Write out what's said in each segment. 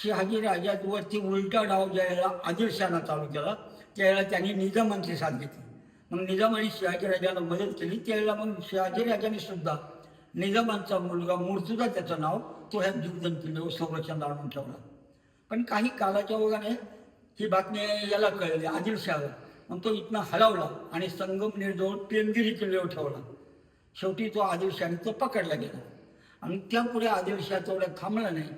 शहाजी राजावरती उलटा डाव ज्यावेळेला आदिलशहानं चालू केला त्यावेळेला त्यांनी निजामांची साथ घेतली. मग निजामाने शहाजी राजाला मदत केली. त्यावेळेला मग शहाजी राजाने सुद्धा निजामांचा मुलगा मुर्तुजा त्याचं नाव तो ह्या जीवदान किल्ल्यावर संरक्षण आणून ठेवला. पण काही कालाच्या ओघाने ही बातमी याला कळली आदिलशहाला. मग तो इथनं हलवला आणि संगमनेरजवळ पेमगिरी किल्ल्यावर ठेवला. शेवटी तो आदिलशहाने तो पकडला गेला. आणि त्यापुढे आदिलशहा तेवढं थांबला नाही.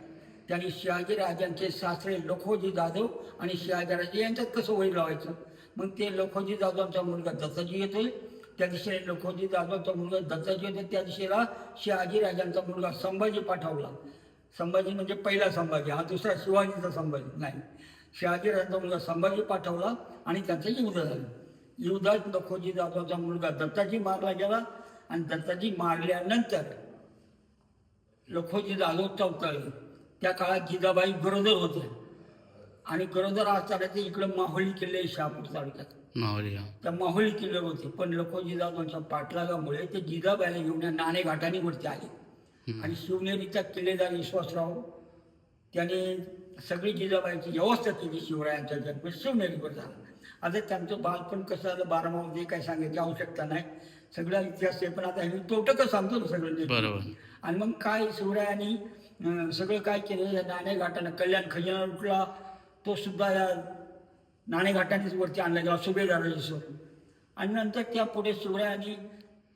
त्यांनी शहाजीराजांचे सासरे लखोजी जाधव आणि शहाजीराजे यांच्यात कसं वैर लावायचं. मग ते लखोजी जाधवांचा मुलगा दत्ताजी येतोय, त्या दिशेने लखोजी जाधवांचा मुलगा दत्ताजी येतो, त्या दिशेला शहाजीराजांचा मुलगा संभाजी पाठवला. संभाजी म्हणजे पहिला संभाजी, हा दुसरा शिवाजीचा संभाजी नाही. शहाजीराजांचा मुलगा संभाजी पाठवला आणि त्यांचं युद्ध झालं. युद्धात लखोजी जाधवांचा मुलगा दत्ताजी मारला गेला आणि दत्ताजी मारल्यानंतर लखोजी जाधव चौथळले. त्या काळात जिजाबाई गरोदर होते आणि गरोदर असताना ते इकडं माहुली किल्ले शहापूर तालुक्यात त्या माहुली किल्ले होते. पण लखोजी जाधवांच्या पाठलागामुळे ते जिजाबाईला घेऊन नाणे घाटाने वरती आले आणि शिवनेरीचा किल्लेदार विश्वासराव त्याने सगळी जिजाबाईची व्यवस्था केली. शिवरायांच्या जन्म शिवनेरीवर झाला. आता त्यांचं बालपण कसं झालं बारामामध्ये काही सांगायची आवश्यकता नाही, सगळा इतिहास आहे. पण आता मी तोटकं सांगतो ना सगळं. आणि मग काय शिवरायांनी सगळं काय केलं या नाणेघाटानं. कल्याण खजिना उठला तो सुद्धा या नाणेघाटानेच वरती आणला गेला सुभेदाराची सोय. आणि नंतर त्या पुढे शिवरायांनी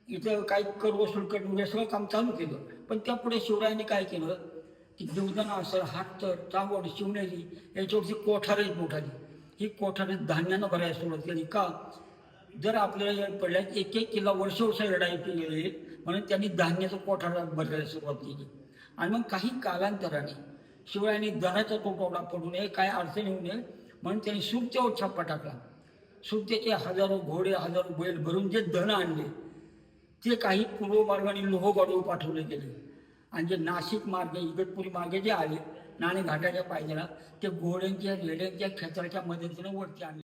इथं काही कर वसूल करून हे सगळं काम चालू केलं. पण त्यापुढे शिवरायांनी काय केलं की देवदाना असेल हाततर चांगवड शिवनेरी याच्यावरची कोठारच मोठाली. ही कोठारी धान्यानं भरायला सुरुवात केली. का जर आपल्याला पडल्या एक एक किल्ला वर्ष लढायची येईल म्हणून त्यांनी धान्याचं कोठारा भरायला सुरुवात केली. आणि मग काही कालांतराने शिवरायांनी धनाचा तुटवडा पडू नये, काय अडचण येऊ नये म्हणून त्यांनी सुरतेवर छापा टाकला. सुरतेचे हजारो घोडे हजारो बैल भरून जे धन आणले ते काही पूर्व मार्गाने लोहगडावर पाठवले गेले. आणि जे नाशिक मार्गे इगतपुरी मार्गे जे आले नाणेघाटाच्या पायथ्याला ते घोड्यांच्या रेड्यांच्या खेचराच्या मदतीने वरती आणले.